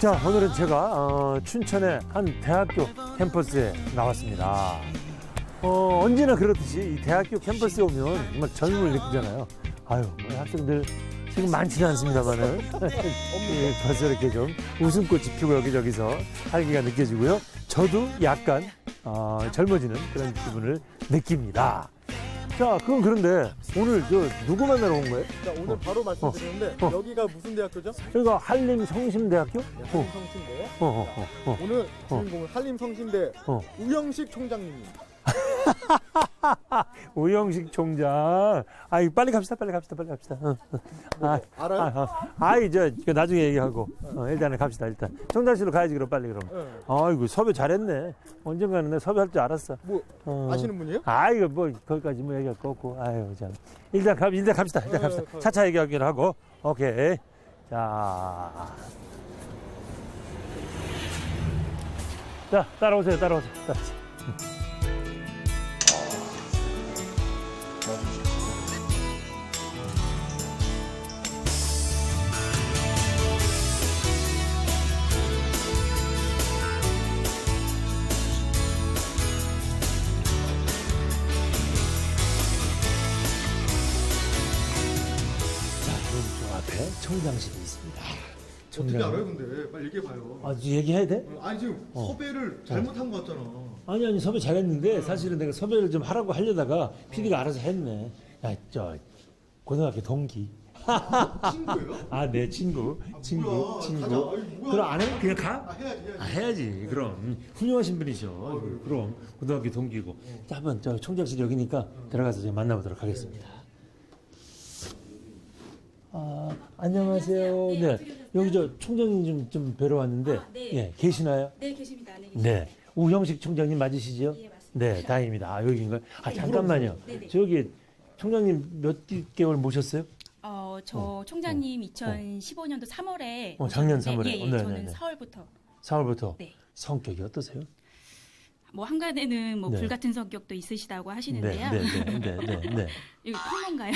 자, 오늘은 제가 춘천의 한 대학교 캠퍼스에 나왔습니다. 언제나 그렇듯이 이 대학교 캠퍼스에 오면 정말 젊음을 느끼잖아요. 아유, 우리 학생들 지금 많지는 않습니다만은 예, 벌써 이렇게 좀 웃음꽃이 피고 여기저기서 활기가 느껴지고요. 저도 약간 젊어지는 그런 기분을 느낍니다. 자, 그건 그런데 오늘 누구 만나러 온 거예요? 자, 오늘 바로 말씀드리는데 여기가 무슨 대학교죠? 여기가 한림성심대학교? 한림성심대. 어. 오늘 주인공은 한림성심대 어. 우영식 총장님입니다. 우영식 총장. 아이, 빨리 갑시다. 알아요? 아이, 나중에 얘기하고. 일단은 갑시다, 일단. 총장실로 가야지, 그럼, 빨리, 그럼. 네. 아이고, 섭외 잘했네. 언젠가는 내가 섭외할 줄 알았어. 뭐 아시는 분이에요? 아이고, 거기까지 얘기할 거 없고. 아유, 참. 일단 갑시다. 차차 얘기하기로 하고. 오케이. 자. 자, 따라오세요. 저 앞에 청장실이 있습니다. 어떻게 알아요, 근데? 빨리 얘기해봐요. 아, 얘기해야 돼? 아니, 지금 섭외를 잘못한 거 같잖아. 아니, 섭외 잘했는데 사실은 내가 섭외를 좀 하라고 하려다가 PD가 알아서 했네. 야, 고등학교 동기. 친구예요? 아, 내 친구. 뭐야. 가자. 아니, 뭐야. 그럼 안 해? 그냥 가? 해야지. 해야지. 그럼 훌륭하신 분이셔. 그럼 고등학교 동기고. 자, 한번 총장실 여기니까 들어가서 제가 만나보도록 하겠습니다. 안녕하세요. 네, 여기 총장님 좀 뵈러 왔는데, 네. 예, 계시나요? 네, 계십니다. 안에 네, 우형식 총장님 맞으시죠? 예, 맞습니다. 네, 다행입니다. 여기인가요? 잠깐만요. 네네. 저기 총장님 몇 개월 모셨어요? 저 총장님 2015년도 3월에 작년 3월에. 예, 네, 저는 네. 4월부터 4월부터. 네. 성격이 어떠세요? 뭐 한간에는 뭐 네. 불같은 성격도 있으시다고 하시는데요. 네. 이거 통론가요?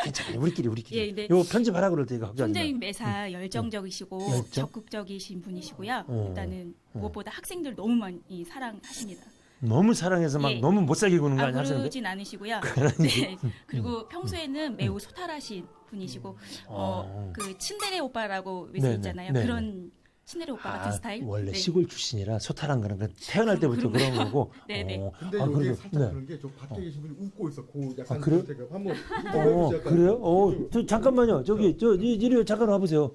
괜찮아요. 우리끼리. 예, 네. 이거 편집하라고 그럴 테니까 걱정하지 총장님 매사 열정적이시고 열정? 적극적이신 분이시고요. 일단은 무엇보다 학생들 너무 많이 사랑하십니다. 너무 사랑해서 막 예. 너무 못 살게 구는 거 아니야, 학생들? 그러진 않으시고요. 네. 그리고 평소에는 매우 소탈하신 분이시고 그 친데레 오빠라고 요새 네네. 있잖아요. 네네. 그런 친데레 오빠 같은 스타일. 원래 네. 시골 출신이라 소탈한 거는 태어날 때부터 그런 거고. 네네. 근데 아, 여기 그래도- 살짝 네. 그런 게 저 밖에 계신 분이 웃고 있어. 약간 그래요? 제가 한번 인터뷰해보세요. 약간. 그래요? 잠깐만요. 이리 잠깐 와보세요.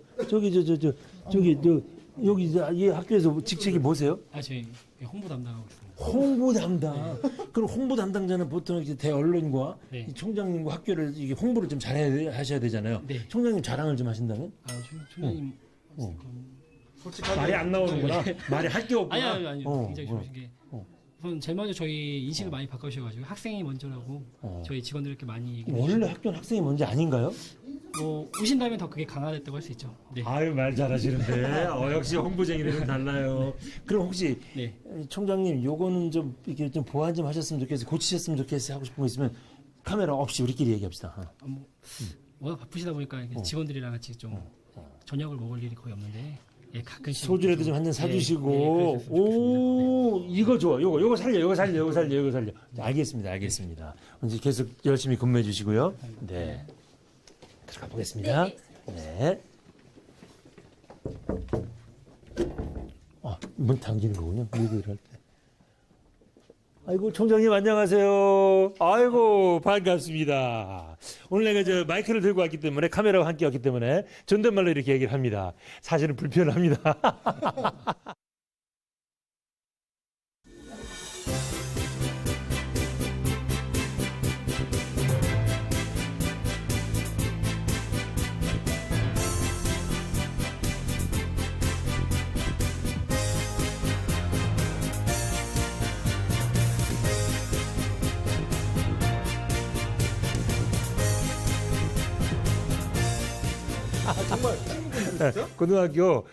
여기 이 학교에서 직책이 뭐세요? 저희 홍보 담당하고 있습니다. 홍보 담당. 그럼 홍보 담당자는 보통 이제 대언론과 네. 이 총장님과 학교를 이게 홍보를 좀 하셔야 되잖아요. 네. 총장님 자랑을 좀 하신다면? 총장님 솔직하게 말이 안 나오는구나. 말이 할 게 없구나. 아니 굉장히 좋으신 게 우선 제일 먼저 저희 인식을 많이 바꿔주셔가지고 학생이 먼저라고 저희 직원들께 많이 얘기해 원래 주시고 학교는 학생이 먼저 아닌가요? 뭐 오신다면 더 그게 강화됐다고 할 수 있죠. 네. 아유, 말 잘하시는데. 역시 홍보쟁이들은 달라요. 그럼 혹시 네. 총장님, 요거는 좀 이렇게 좀 보완 좀 하셨으면 좋겠어요. 고치셨으면 좋겠어요. 하고 싶은 거 있으면 카메라 없이 우리끼리 얘기합시다. 워낙 바쁘시다 보니까 이렇게 직원들이랑 같이 좀 저녁을 먹을 일이 거의 없는데 가끔씩 소주라도 좀 한 잔 사주시고. 그러셨으면 좋겠습니다. 이거 좋아. 요거 살려. 자, 알겠습니다. 이제 계속 열심히 근무해 주시고요. 네. 들어가 보겠습니다. 네. 문 당기는 거군요. 얘기를 할 때. 아이고, 총장님 안녕하세요. 아이고, 반갑습니다. 오늘 내가 마이크를 들고 왔기 때문에, 카메라와 함께 왔기 때문에 존댓말로 이렇게 얘기를 합니다. 사실은 불편합니다. 정말 친구분이세요, 진짜? 고등학교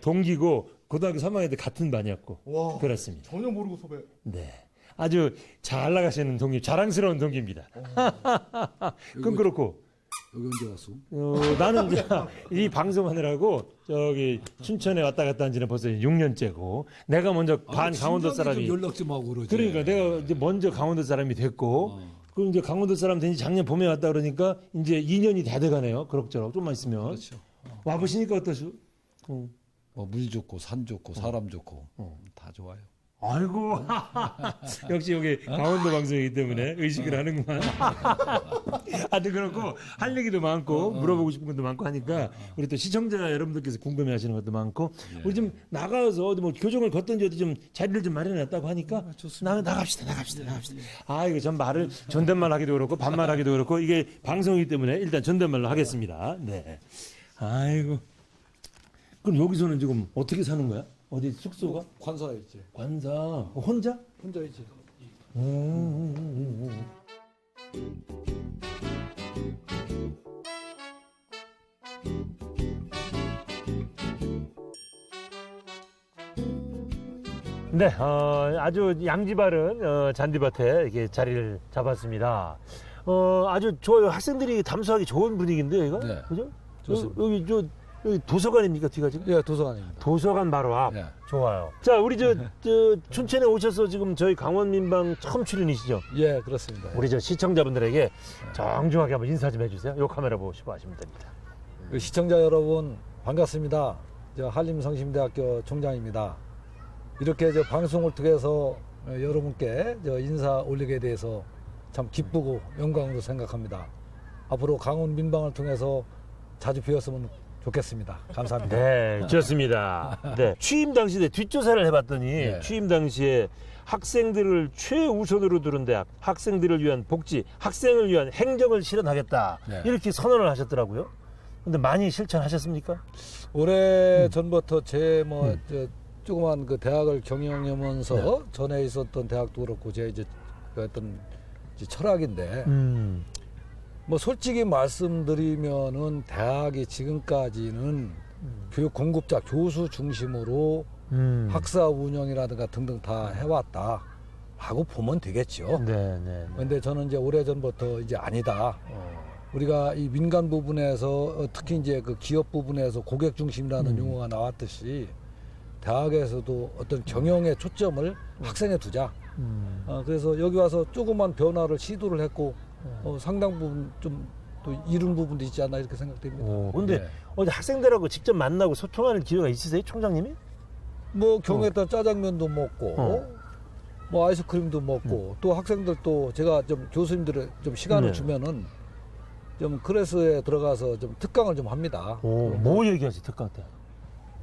동기고 고등학교 3학년 때 같은 반이었고. 와, 그렇습니다. 전혀 모르고 섭외. 네. 아주 잘 나가시는 동기, 자랑스러운 동기입니다. 그건 그렇고. 여기 언제 왔어? 나는 이제 이 방송하느라고 저기 춘천에 왔다 갔다 한 지는 벌써 6년째고 내가 먼저 반 강원도 사람이 좀 연락 좀 하고 그러지. 그러니까 내가 이제 먼저 강원도 사람이 됐고 그럼 이제 강원도 사람 된지 작년 봄에 왔다 그러니까 이제 2년이 다 돼가네요. 그럭저럭 좀만 있으면 그렇죠. 와 보시니까 어떠시오? 물 좋고 산 좋고 사람 좋고 다 좋아요. 아이고 역시 여기 강원도 방송이기 때문에 의식을 하는구만. 하여튼 그렇고 할 얘기도 많고 물어보고 싶은 것도 많고 하니까 우리 또 시청자 여러분들께서 궁금해하시는 것도 많고 우리 좀 나가서 어디 뭐 교정을 걷든지 어디 좀 자리를 좀 마련해놨다고 하니까 나갑시다. 아 이거 전 말을 존댓말 하기도 그렇고 반말 하기도 그렇고 이게 방송이기 때문에 일단 존댓말로 하겠습니다. 네. 아이고 그럼 여기서는 지금 어떻게 사는 거야? 어디 숙소가? 관사에 있지. 관사 혼자? 혼자 있지. 네, 아주 양지바른 잔디밭에 이렇게 자리를 잡았습니다. 아주 좋아요. 학생들이 담수하기 좋은 분위기인데 이거, 네. 그죠? 좋습니다. 여기 도서관입니까 뒤가 지금? 예, 도서관입니다. 도서관 바로 앞. 네. 좋아요. 자, 우리 저 춘천에 오셔서 지금 저희 강원민방 처음 출연이시죠? 예, 그렇습니다. 우리 저 시청자분들에게 정중하게 한번 인사 좀 해주세요. 요 카메라 보시고 하시면 됩니다. 그 시청자 여러분 반갑습니다. 저 한림성심대학교 총장입니다. 이렇게 저 방송을 통해서 여러분께 저 인사 올리게 돼서 참 기쁘고 영광으로 생각합니다. 앞으로 강원 민방을 통해서 자주 뵈었으면 좋겠습니다. 감사합니다. 네, 좋습니다. 네. 취임 당시에 뒷조사를 해봤더니 네. 취임 당시에 학생들을 최우선으로 두는 대학, 학생들을 위한 복지, 학생을 위한 행정을 실현하겠다. 네. 이렇게 선언을 하셨더라고요. 근데 많이 실천하셨습니까? 오래 전부터 제 저 조그만 그 대학을 경영하면서 전에 있었던 대학도 그렇고 제 이제 그 어떤 이제 철학인데 뭐 솔직히 말씀드리면은 대학이 지금까지는 교육 공급자 교수 중심으로 학사 운영이라든가 등등 다 해왔다라고 보면 되겠죠. 네. 근데 저는 이제 오래 전부터 이제 아니다. 우리가 이 민간 부분에서 특히 이제 그 기업 부분에서 고객 중심이라는 용어가 나왔듯이 대학에서도 어떤 경영의 초점을 학생에 두자. 그래서 여기 와서 조그만 변화를 시도를 했고 상당 부분 좀 또 이룬 부분도 있지 않나 이렇게 생각됩니다. 근데 네. 어디 학생들하고 직접 만나고 소통하는 기회가 있으세요, 총장님이? 뭐 경우에 따라 짜장면도 먹고 뭐 아이스크림도 먹고 또 학생들도 제가 좀 교수님들의 좀 시간을 네. 주면은 좀 클래스에 들어가서 좀 특강을 좀 합니다. 뭐 얘기하세요, 특강 때?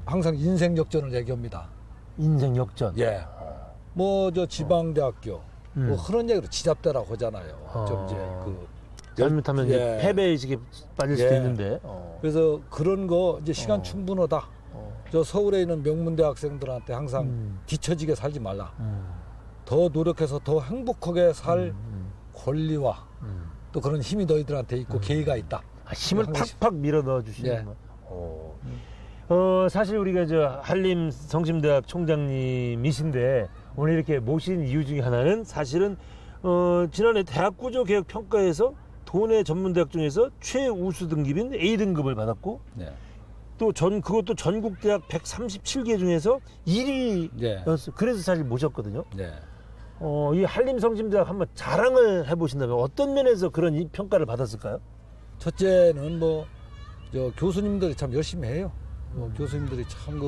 항상 인생 역전을 얘기합니다. 인생 역전. 예. 뭐 저 지방대학교 뭐 그런 얘기로 지잡대라고 하잖아요. 좀 이제 그 잘못하면 이제 예. 패배의식에 빠질 수도 예. 있는데. 그래서 그런 거 이제 시간 충분하다. 저 서울에 있는 명문대 학생들한테 항상 뒤처지게 살지 말라. 더 노력해서 더 행복하게 살 권리와 또 그런 힘이 너희들한테 있고 계기가 있다. 힘을 항상 팍팍 밀어 넣어 주시는 예. 거. 사실 우리가 저 한림 성심대학 총장님이신데 오늘 이렇게 모신 이유 중에 하나는 사실은 지난해 대학구조 개혁 평가에서 도내 전문대학 중에서 최우수 등급인 A등급을 받았고 네. 또 그것도 전국 대학 137개 중에서 1위였어. 예. 그래서 사실 모셨거든요. 네. 이 한림 성심대학 한번 자랑을 해보신다면 어떤 면에서 그런 이 평가를 받았을까요? 첫째는 뭐 저 교수님들이 참 열심히 해요. 교수님들이 참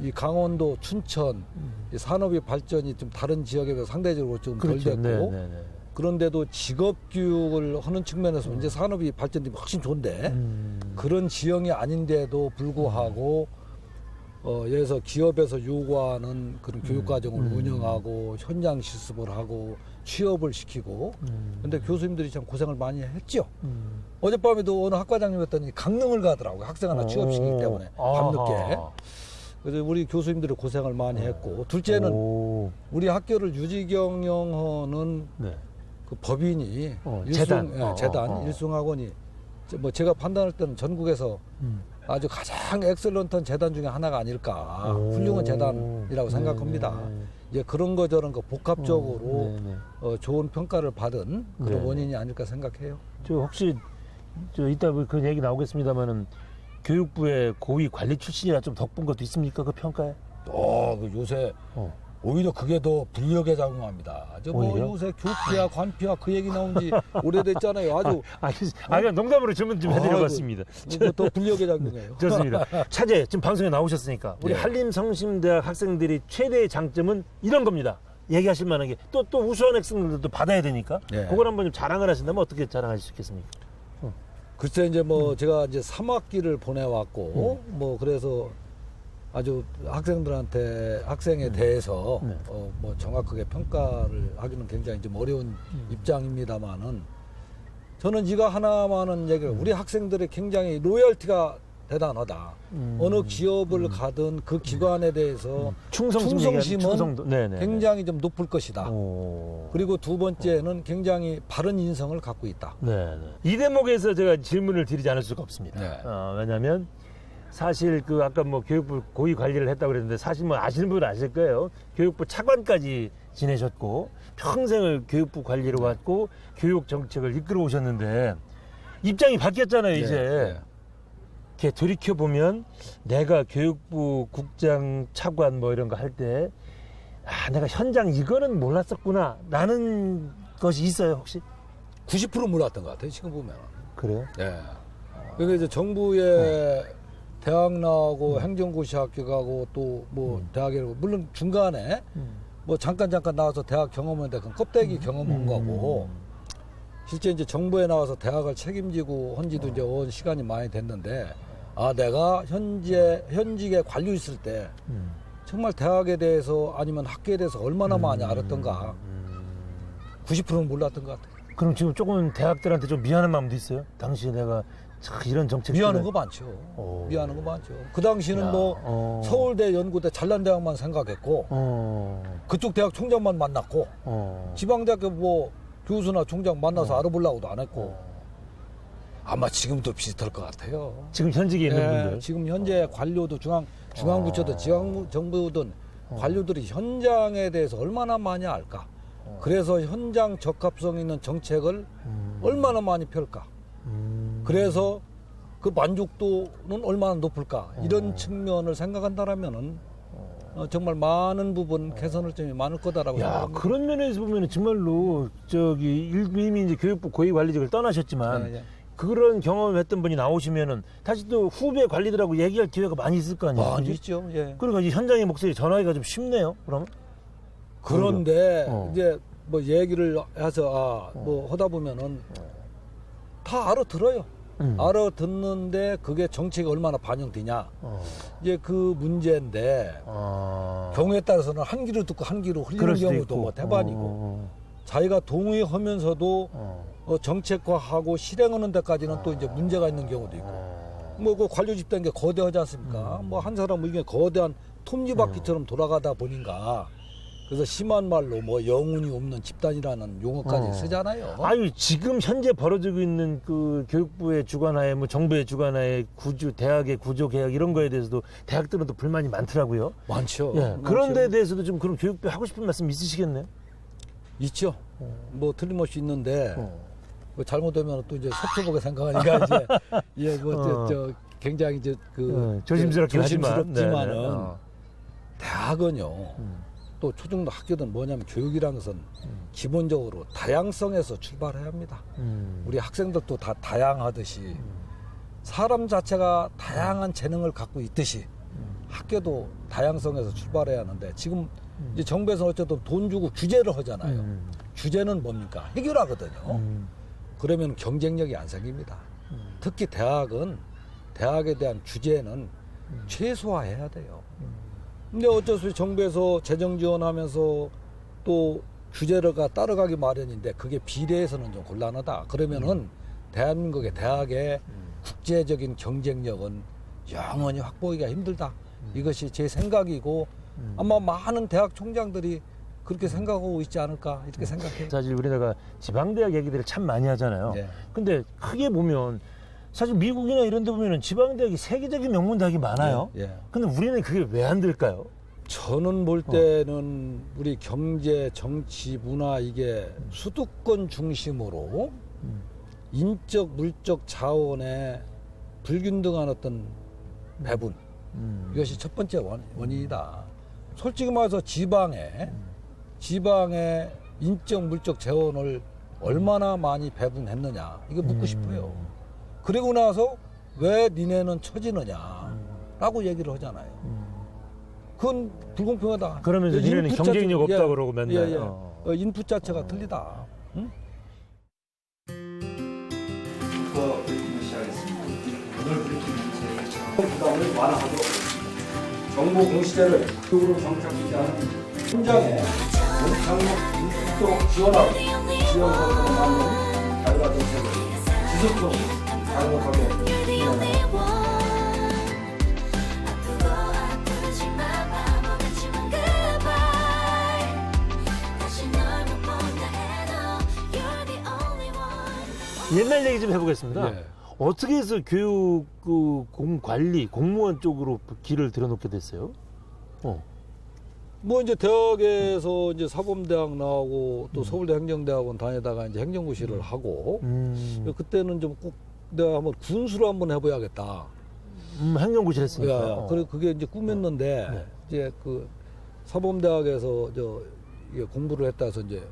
이 강원도, 춘천 이 산업의 발전이 좀 다른 지역에 비해서 상대적으로 좀 덜 됐고 네. 그런데도 직업 교육을 하는 측면에서 이제 산업이 발전되면 훨씬 좋은데 그런 지형이 아닌데도 불구하고 예를 들어서 기업에서 요구하는 그런 교육 과정을 운영하고 현장 실습을 하고 취업을 시키고 근데 교수님들이 참 고생을 많이 했죠. 어젯밤에도 어느 학과장님이었더니 강릉을 가더라고요. 학생 하나 취업시키기 때문에 밤늦게. 그래서 우리 교수님들이 고생을 많이 했고 둘째는 우리 학교를 유지경영하는 네. 그 법인이 재단. 재단 일승학원이 뭐 제가 판단할 때는 전국에서 아주 가장 엑셀런트한 재단 중에 하나가 아닐까 훌륭한 재단이라고 생각합니다. 이제 그런 거 저런 거 복합적으로 좋은 평가를 받은 그런 원인이 아닐까 생각해요. 저 혹시 저 이따 그 얘기 나오겠습니다만은 교육부의 고위 관리 출신이라 좀 덕본 것도 있습니까? 그 평가에? 그 요새 오히려 그게 더 불리하게 작용합니다. 오히려? 요새 교피와 관피와 그 얘기 나온 지 오래됐잖아요. 아주 그냥 농담으로 질문 좀 해드려봤습니다. 이거 더 불리하게 작용해요. 좋습니다. 차제 지금 방송에 나오셨으니까 우리 예. 한림성심대학 학생들이 최대의 장점은 이런 겁니다. 얘기하실 만한 게 또 우수한 학생들도 받아야 되니까 예. 그걸 한번 좀 자랑을 하신다면 어떻게 자랑하실 수 있겠습니까? 글쎄 이제 제가 이제 3학기를 보내왔고 그래서 아주 학생에 대해서 네. 정확하게 평가를 하기는 굉장히 좀 어려운 입장입니다만은 저는 이거 하나만은 얘기를 우리 학생들의 굉장히 로열티가 대단하다. 어느 기업을 가든 그 기관에 대해서 충성심은 네네. 굉장히 좀 높을 것이다. 오. 그리고 두 번째는 굉장히 바른 인성을 갖고 있다. 네. 이 대목에서 제가 질문을 드리지 않을 수가 없습니다. 네. 왜냐하면 사실 그 아까 교육부 고위 관리를 했다고 그랬는데 사실 아시는 분은 아실 거예요. 교육부 차관까지 지내셨고 평생을 교육부 관리로 왔고 교육 정책을 이끌어 오셨는데 입장이 바뀌었잖아요. 이제 이렇게 돌이켜 보면 내가 교육부 국장 차관 이런 거 할 때 내가 현장 이거는 몰랐었구나 라는 것이 있어요 혹시? 90% 몰랐던 것 같아요. 지금 보면. 그래요? 네. 그러니까 이제 정부에 대학 나오고 행정고시 학교 가고 또 대학에 물론 중간에 잠깐 나와서 대학 경험했는데 그건 껍데기 경험한 거고 실제 이제 정부에 나와서 대학을 책임지고 헌지도 이제 온 시간이 많이 됐는데 내가 현직에 관료 있을 때 정말 대학에 대해서 아니면 학교에 대해서 얼마나 많이 알았던가 90%는 몰랐던 것 같아요. 그럼 지금 조금 대학들한테 좀 미안한 마음도 있어요? 당시에 내가 이런 정책 미안한 거 많죠. 미안한 거 많죠. 그 당시는 서울대, 연구대 잘난 대학만 생각했고 그쪽 대학 총장만 만났고 지방대학교 교수나 총장 만나서 알아보려고도 안 했고 아마 지금도 비슷할 것 같아요. 지금 현직에 있는 분들. 지금 현재 관료도 중앙부처든 지방정부든 관료들이 현장에 대해서 얼마나 많이 알까? 그래서 현장 적합성 있는 정책을 얼마나 많이 펼까? 그래서 그 만족도는 얼마나 높을까? 이런 측면을 생각한다라면은 정말 많은 부분 개선할 점이 많을 거다라고 생각합니다. 그런 면에서 보면 정말로 이미 이제 교육부 고위 관리직을 떠나셨지만 그런 경험했던 분이 나오시면은 다시 또 후배 관리들하고 얘기할 기회가 많이 있을 거 아니에요? 많이 있죠. 예. 그러니까 이 현장의 목소리 전하기가 좀 쉽네요. 그러면 그런데 이제 얘기를 해서 하다 보면은 다 알아들어요. 알아듣는데 그게 정책이 얼마나 반영되냐. 이제 그 문제인데 경우에 따라서는 한 귀로 듣고 한 귀로 흘리는 경우도 대반이고 자기가 동의하면서도 정책화하고 실행하는 데까지는 또 이제 문제가 있는 경우도 있고 그 관료 집단이 거대하지 않습니까? 한 사람 의견 거대한 톱니바퀴처럼 돌아가다 보니까 그래서 심한 말로 영혼이 없는 집단이라는 용어까지 쓰잖아요. 지금 현재 벌어지고 있는 그 교육부의 주관하에 정부의 주관하에 대학의 구조 개혁 이런 거에 대해서도 대학들은 또 불만이 많더라고요. 많죠. 그런 데에 대해서도 좀 그럼 교육부 하고 싶은 말씀 있으시겠네요? 있죠. 틀림없이 있는데 잘못되면 또 이제 섭섭하게 생각하니까 굉장히 조심스럽긴 조심스럽지만은 대학은요. 또 초중도 학교든 뭐냐면 교육이라는 것은 기본적으로 다양성에서 출발해야 합니다. 우리 학생들도 다 다양하듯이 사람 자체가 다양한 재능을 갖고 있듯이 학교도 다양성에서 출발해야 하는데 지금 이제 정부에서 어쨌든 돈 주고 규제를 하잖아요. 규제는 뭡니까? 해결하거든요. 그러면 경쟁력이 안 생깁니다. 특히 대학은 대학에 대한 규제는 최소화해야 돼요. 근데 어쩔 수 없이 정부에서 재정 지원하면서 또 규제가 따라가기 마련인데 그게 비례해서는 좀 곤란하다. 그러면은 대한민국의 대학의 국제적인 경쟁력은 영원히 확보하기가 힘들다. 이것이 제 생각이고 아마 많은 대학 총장들이 그렇게 생각하고 있지 않을까 이렇게 생각해요. 사실 우리나라가 지방대학 얘기들을 참 많이 하잖아요. 근데 크게 보면 사실 미국이나 이런 데 보면은 지방대학이 세계적인 명문 대학이 많아요. 근데 우리는 그게 왜 안 될까요? 저는 볼 때는 우리 경제, 정치, 문화 이게 수도권 중심으로 인적 물적 자원의 불균등한 어떤 배분 이것이 첫 번째 원인이다. 솔직히 말해서 지방에 인적 물적 재원을 얼마나 많이 배분했느냐 이거 묻고 싶어요. 그리고 나서 왜 니네는 처지느냐라고 얘기를 하잖아요. 그건 불공평하다. 그러면서 그 니네는 인풋 경쟁력 자체- 없다고 그러고 맨날. 예, 예. 어. 인풋 자체가 틀리다. 응? 브리핑을 시작하겠습니다. 오늘 브리핑은 제 부담을 완화하도록 정보 공시제를 교육으로 정착되지 않은 현장에 원창목 인풋도 지원하고 지원 활동을 만든 결과 정책을 지속적으로 강력하게 진행합니다. 옛날 얘기 좀 해보겠습니다. 예. 어떻게 해서 교육 관리 공무원 쪽으로 길을 들여놓게 됐어요? 뭐 이제 대학에서 이제 사범대학 나오고 또 서울대 행정대학원 다니다가 이제 행정고시를 하고 그때는 좀 꼭 내가 한번 군수로 한번 해봐야겠다. 행정고시를 했으니까. 야, 그래 그게 이제 꿈이었는데 네. 이제 그 사범대학에서 이게 공부를 했다 해서 이제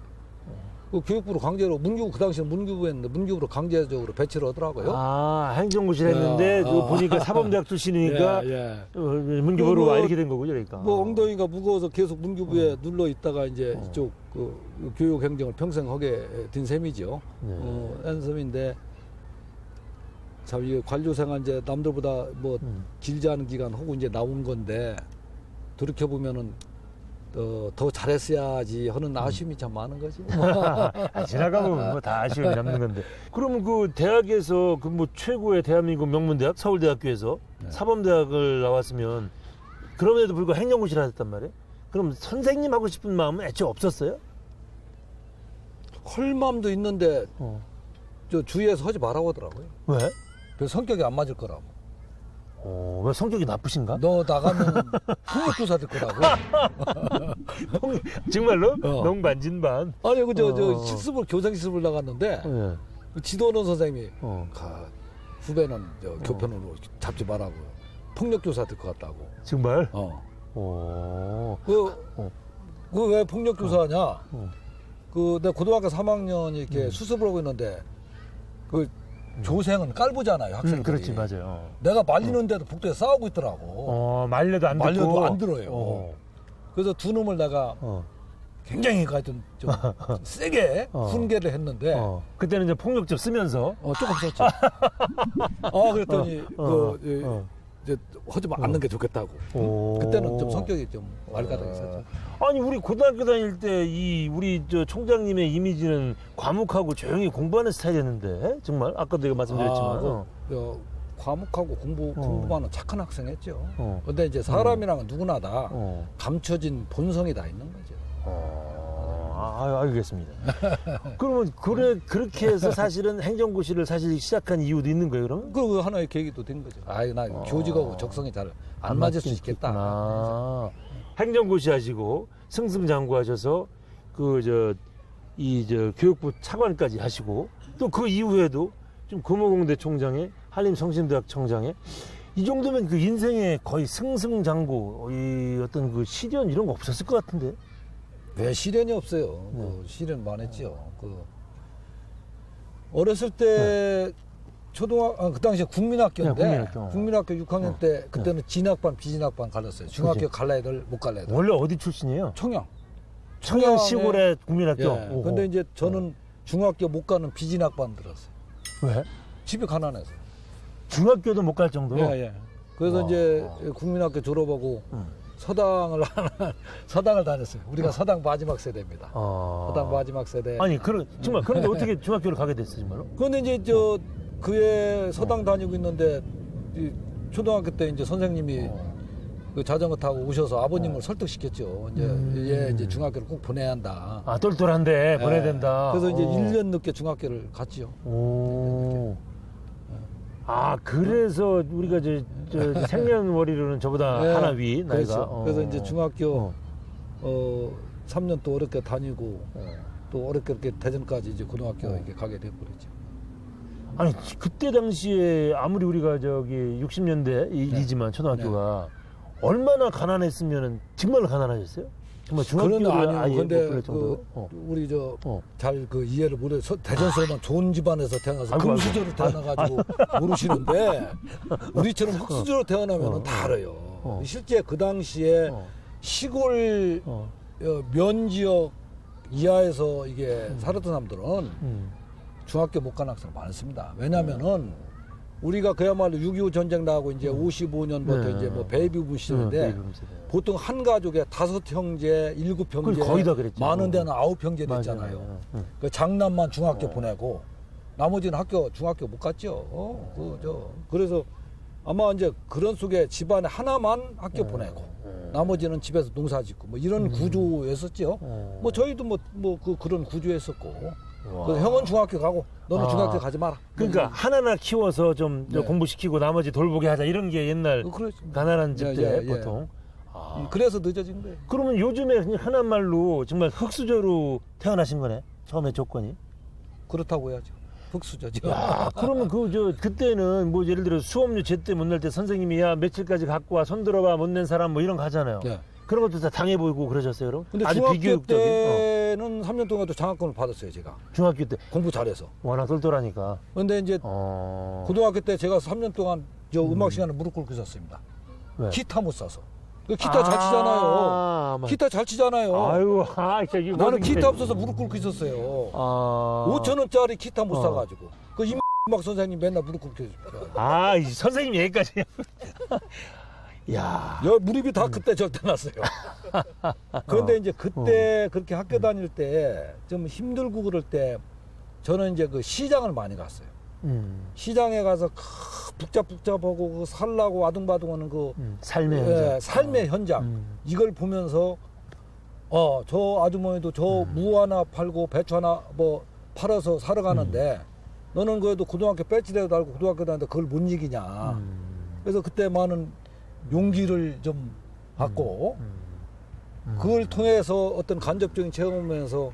그 교육부로 강제로 문교부 그 당시에 문교부였는데 문교부로 강제적으로 배치를 하더라고요. 아, 행정고시를 했는데 그거 보니까 사범대학 출신이니까 예. 문교부로 뭐, 이렇게 된 거군요, 그러니까. 뭐 엉덩이가 무거워서 계속 문교부에 눌러 있다가 이제 이쪽 그 교육 행정을 평생 하게 된 셈이죠. 네. 한 셈인데 참 이게 관료 생활 이제 남들보다 뭐 길지 않은 기간 하고 이제 나온 건데 돌이켜 보면은 더 잘했어야지 하는 아쉬움이 참 많은 거지. 아, 지나가면 뭐 다 아쉬움이 남는 건데. 그러면 그 대학에서 그 뭐 최고의 대한민국 명문대학 서울대학교에서 사범대학을 나왔으면 그럼에도 불구하고 행정고시를 하셨단 말이에요? 그럼 선생님 하고 싶은 마음은 애초에 없었어요? 헐 마음도 있는데 저 주위에서 하지 말라고 하더라고요. 왜? 그 성격이 안 맞을 거라고. 왜 성격이 나쁘신가? 너 나가면 폭력교사 될 거라고. 정말로? 어. 농반진반. 아니 그저 어. 실습을 교생 실습을 나갔는데 예. 그 지도는 선생님이 어. 후배는 저 교편으로 잡지 말라고 폭력교사 될 것 같다고. 정말? 어. 어. 그 왜 폭력교사냐? 어. 그 내가 고등학교 3학년 이렇게 수습을 하고 있는데 그 조생은 깔보잖아요 학생들이. 그렇지, 맞아요. 내가 말리는데도 복도에 싸우고 있더라고. 말려도 안 듣고. 말려도 안 들어요. 어. 그래서 두 놈을 내가 어. 굉장히 하여튼 좀 세게 훈계를 했는데 그때는 이제 폭력 좀 쓰면서. 조금 썼죠. 그랬더니 이제 하지 않는 게 좋겠다고. 그때는 좀 성격이 좀 말가닥 있었죠. 아니 우리 고등학교 다닐 때 우리 저 총장님의 이미지는 과묵하고 조용히 공부하는 스타일이었는데 정말 아까도 제가 말씀드렸지만 과묵하고 공부만은 착한 학생했죠. 어. 근데 이제 사람이랑은 누구나 다 어. 감춰진 본성이 다 있는 거죠. 알겠습니다. 그러면 그렇게 해서 사실은 행정고시를 사실 시작한 이유도 있는 거예요, 그럼? 그 하나의 계기도 된 거죠. 나 교직하고 적성이 잘 안 맞을 수 있겠다. 행정고시 하시고 승승장구하셔서 교육부 차관까지 하시고 또 그 이후에도 좀 금호공대 총장에 한림성심대학 총장에 이 정도면 그 인생에 거의 승승장구 이 어떤 그 시련 이런 거 없었을 것 같은데. 왜 시련이 없어요? 그 시련 많았지요. 어렸을 때 그 당시에 국민학교인데 국민학교 6학년 때 그때는 진학반 비진학반 갈랐어요. 중학교 그치. 갈라 애들 못 갈라 애들. 원래 어디 출신이에요? 청양. 청양 시골의 국민학교. 예. 근데 이제 저는 중학교 못 가는 비진학반 들었어요. 왜? 집이 가난해서. 중학교도 못 갈 정도로. 예. 그래서 이제 국민학교 졸업하고 서당을 다녔어요. 우리가 서당 마지막 세대입니다. 서당 마지막 세대. 아니 정말 그런데 어떻게 중학교를 가게 됐어요, 정말로? 그런데 이제 그에 서당 다니고 있는데 이 초등학교 때 이제 선생님이 그 자전거 타고 오셔서 아버님을 설득시켰죠. 얘 이제 중학교를 꼭 보내야 한다. 똘똘한데 보내야 된다. 그래서 이제 1년 늦게 중학교를 갔지요. 그래서 우리가 생년월일로는 저보다 하나 위 나이가. 그렇죠. 그래서 이제 중학교 3년 또 어렵게 다니고 또 어렵게 이렇게 대전까지 이제 고등학교 이렇게 가게 돼버렸죠. 아니 그때 당시에 아무리 우리가 저기 60년대이지만 초등학교가 얼마나 가난했으면은 정말 가난하셨어요? 정말 그런 중학교를 아예 아니고 못 근데 불릴 정도로? 우리 저 어. 잘 그 이해를 못해 대전서만 좋은 집안에서 태어나서 아이고, 금수저로 태어나가지고 모르시는데 우리처럼 흙수저로 태어나면은 다 알아요. 실제 그 당시에 시골 면지역 이하에서 이게 살았던 사람들은 중학교 못 가는 학생 많습니다. 왜냐면은 우리가 그야말로 6.25 전쟁 나고 이제 55년부터 네. 이제 뭐 베이비붐 시절인데 베이비붐 세대. 보통 한 가족에 5형제, 7형제, 거의 다 그랬죠. 많은 데는 9형제 됐잖아요. 맞아요. 응. 그 장남만 중학교 보내고 나머지는 중학교 못 갔죠. 그래서 아마 이제 그런 속에 집안에 하나만 학교 보내고 나머지는 집에서 농사 짓고 뭐 이런 구조였었죠. 뭐 저희도 그런 구조였었고. 그래서 형은 중학교 가고 너는 중학교 가지 마라. 그러니까 하나나 키워서 좀 네. 공부시키고 나머지 돌보게 하자 이런 게 옛날 그렇습니다. 가난한 집들 예. 보통. 그래서 늦어진 거예요. 그러면 요즘에 그냥 하나 말로 정말 흙수저로 태어나신 거네. 처음에 조건이. 그렇다고 해야죠. 흙수저죠. 야, 그러면 그때는 뭐 예를 들어 수업료 제때 못 낼 때 선생님이 야 며칠까지 갖고 와 손 들어봐 못 낸 사람 뭐 이런 거 하잖아요. 네. 그런 것도 다 당해보고 그러셨어요, 그럼? 근데 아주 중학교 비교육적인. 때는 3년 동안도 장학금을 받았어요, 제가. 중학교 때 공부 잘해서. 워낙 똘똘하니까. 근데 이제 어. 고등학교 때 제가 3년 동안 저 음악 시간에 무릎 꿇고 있었습니다. 왜? 기타 못 사서. 그 기타 잘 치잖아요. 기타 잘 치잖아요. 아이고, 저기 나는 기타 없어서 무릎 꿇고 있었어요. 5,000원짜리 기타 못 사가지고. 그 음악 선생님 맨날 무릎 꿇고 있어요. 이 선생님 얘기까지. 야. 무릎이 다 그때 절대 났어요. 그런데 이제 그때 그렇게 학교 다닐 때 좀 힘들고 그럴 때 저는 이제 그 시장을 많이 갔어요. 시장에 가서 북잡북잡하고 그 살라고 아둥바둥하는 그 삶의 현장. 삶의 현장 이걸 보면서 저 아주머니도 저 무 하나 팔고 배추 하나 뭐 팔아서 사러 가는데 너는 그래도 고등학교 배지라도 달고 고등학교 다니는데 그걸 못 이기냐. 그래서 그때 많은 용기를 좀 받고 그걸 통해서 어떤 간접적인 체험하면서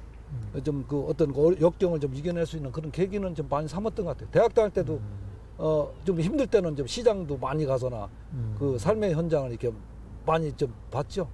좀 그 어떤 역경을 좀 이겨낼 수 있는 그런 계기는 좀 많이 삼았던 것 같아요. 대학 다닐 때도 좀 힘들 때는 좀 시장도 많이 가서나 그 삶의 현장을 이렇게 많이 좀 봤죠.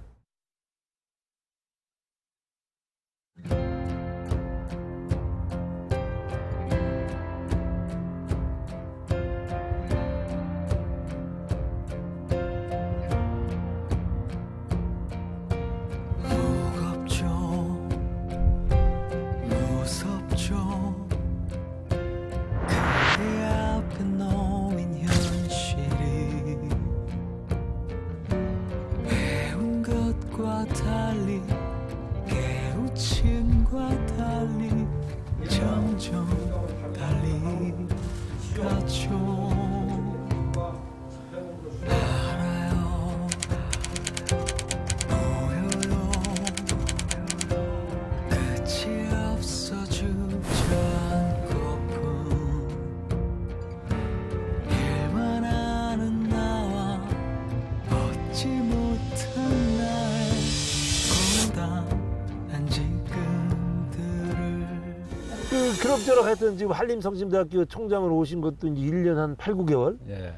그럭저럭 하여튼 지금 한림성심대학교 총장으로 오신 것도 이제 1년 한 8, 9개월? 예.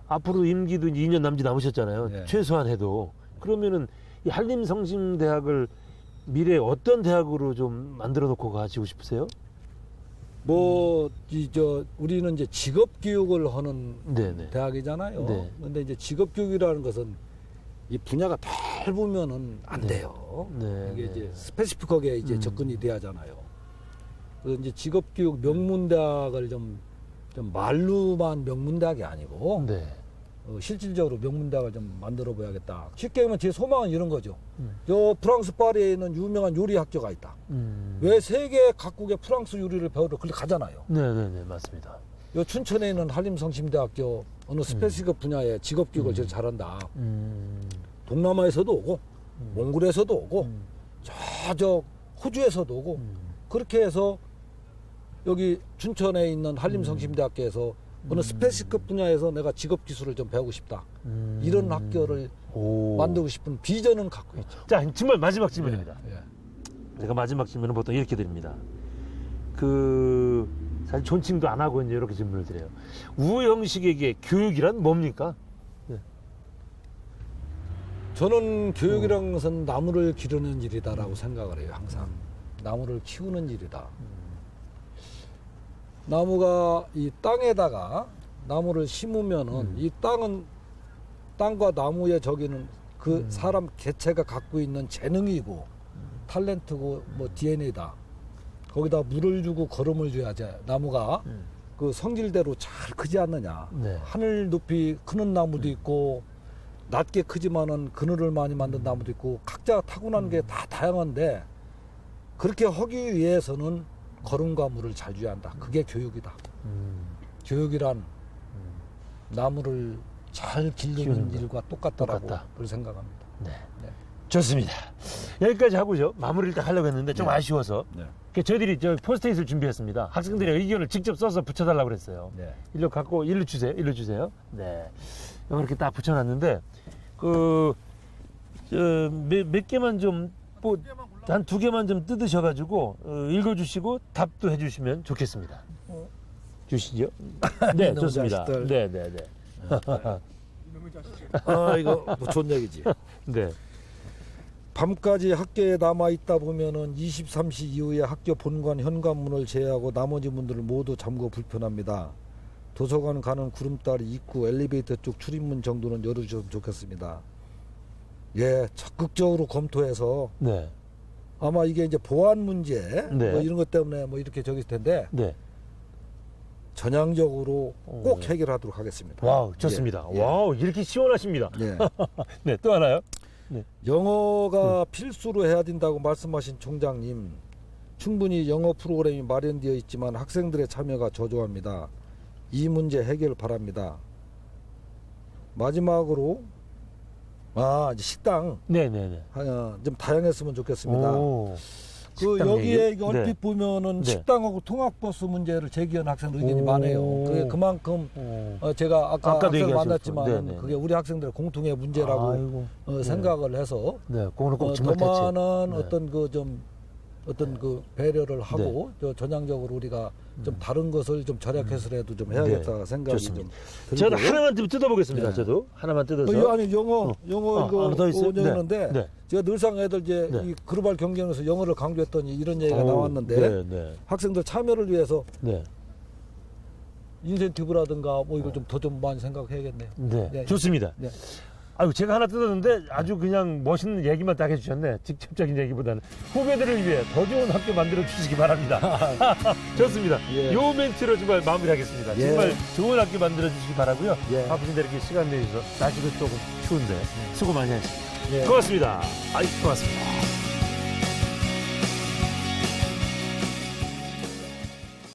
앞으로 임기도 이제 2년 남짓 남으셨잖아요. 예. 최소한 해도. 그러면은 이 한림성심대학을 미래에 어떤 대학으로 좀 만들어 놓고 가시고 싶으세요? 우리는 이제 직업 교육을 하는 네네. 대학이잖아요. 네. 근데 이제 직업 교육이라는 것은 이 분야가 넓으면은 안 돼요. 네, 이게 네. 이제 스페시픽하게 이제 접근이 돼야 하잖아요. 그래서 이제 직업 교육 명문대학을 좀 말로만 명문대학이 아니고 네. 실질적으로 명문대학을 좀 만들어 봐야겠다. 쉽게 하면 제 소망은 이런 거죠. 저 프랑스 파리에 있는 유명한 요리 학교가 있다. 왜 세계 각국의 프랑스 요리를 배우러 그렇게 가잖아요. 네네네, 맞습니다. 요 춘천에 있는 한림성심대학교 어느 스페시픽 분야의 직업 교육을 제일 잘한다. 동남아에서도 오고 몽골에서도 오고 저 호주에서도 오고 그렇게 해서 여기 춘천에 있는 한림성심대학교에서 어느 스페시픽 분야에서 내가 직업 기술을 좀 배우고 싶다. 이런 학교를 만들고 싶은 비전은 갖고 있죠. 자, 정말 마지막 질문입니다. 예. 제가 마지막 질문은 보통 이렇게 드립니다. 사실 존칭도 안 하고 이제 이렇게 질문을 드려요. 우형식에게 교육이란 뭡니까? 저는 교육이라는 것은 나무를 기르는 일이다라고 생각을 해요. 항상 나무를 키우는 일이다. 나무가 이 땅에다가 나무를 심으면은 이 땅은 땅과 나무의 저기는 그 사람 개체가 갖고 있는 재능이고 탤런트고 뭐 DNA다. 거기다 물을 주고 거름을 줘야지 나무가 그 성질대로 잘 크지 않느냐. 네. 하늘 높이 크는 나무도 있고 낮게 크지만은 그늘을 많이 만든 나무도 있고 각자 타고난 게 다 다양한데 그렇게 하기 위해서는 거름과 물을 잘 줘야 한다. 그게 교육이다. 교육이란 나무를 잘 키우는 기르는 거. 일과 똑같다라고 똑같다. 그렇게 생각합니다. 네. 네. 좋습니다. 여기까지 하고요. 마무리를 딱 하려고 했는데 좀 아쉬워서 네. 저희들이 저 포스트잇을 준비했습니다. 학생들의 의견을 직접 써서 붙여달라고 그랬어요. 네. 일로 갖고 일로 주세요. 일로 주세요. 네. 이렇게 딱 붙여놨는데 몇 개만 좀 뭐 한 2개만 좀 뜯으셔가지고 읽어주시고 답도 해주시면 좋겠습니다. 주시죠. 네, 이놈의 좋습니다. 자식들. 네, 네, 네. 이놈의 자식. 아 이거 뭐 좋은 얘기지. 네. 밤까지 학교에 남아 있다 보면은 23시 이후에 학교 본관 현관문을 제외하고 나머지 문들을 모두 잠궈 불편합니다. 도서관 가는 구름다리 입구 엘리베이터 쪽 출입문 정도는 열어주셨으면 좋겠습니다. 예, 적극적으로 검토해서 네. 아마 이게 이제 보안 문제 네. 뭐 이런 것 때문에 뭐 이렇게 저기 텐데 네. 전향적으로 꼭 해결하도록 하겠습니다. 와우, 좋습니다. 예. 와우, 이렇게 시원하십니다. 예. 네, 또 하나요? 영어가 필수로 해야 된다고 말씀하신 총장님, 충분히 영어 프로그램이 마련되어 있지만 학생들의 참여가 저조합니다. 이 문제 해결 바랍니다. 마지막으로 이제 식당 네네네. 좀 다양했으면 좋겠습니다. 오, 그 식당 여기에 얘기? 이게 얼핏 네. 보면은 네. 식당하고 통학버스 문제를 제기한 학생들 의견이 오. 많아요. 그게 그만큼 제가 아까 아까도 학생을 얘기하셨죠. 만났지만 네네. 그게 우리 학생들의 공통의 문제라고 아이고. 생각을 해서 네, 그거는 꼭 더 정말 대체. 많은 네. 어떤 그 배려를 하고 저 전향적으로 우리가 좀 다른 것을 좀 절약해서라도 좀 해야겠다 생각이 좋습니다. 좀 저도 들고. 하나만 좀 뜯어보겠습니다. 네. 저도 하나만 뜯어서. 아니 영어 이거 하나 더 있어요? 오는데 네. 제가 늘상 애들 이제 네. 이 글로벌 경쟁에서 영어를 강조했더니 이런 얘기가 오, 나왔는데 네, 네, 학생들 참여를 위해서 네, 인센티브라든가 뭐 이걸 좀 더 좀 많이 생각해야겠네요. 네. 네. 좋습니다. 네. 아유, 제가 하나 뜯었는데 아주 그냥 멋있는 얘기만 딱 해주셨네. 직접적인 얘기보다는 후배들을 위해 더 좋은 학교 만들어 주시기 바랍니다. 좋습니다. 예. 요 멘트로 정말 마무리하겠습니다. 예. 정말 좋은 학교 만들어 주시기 바라고요. 예. 바쁘신데 이렇게 시간 내주셔서 날씨도 조금 추운데 수고 많이 하셨습니다. 예. 고맙습니다. 아이, 고맙습니다.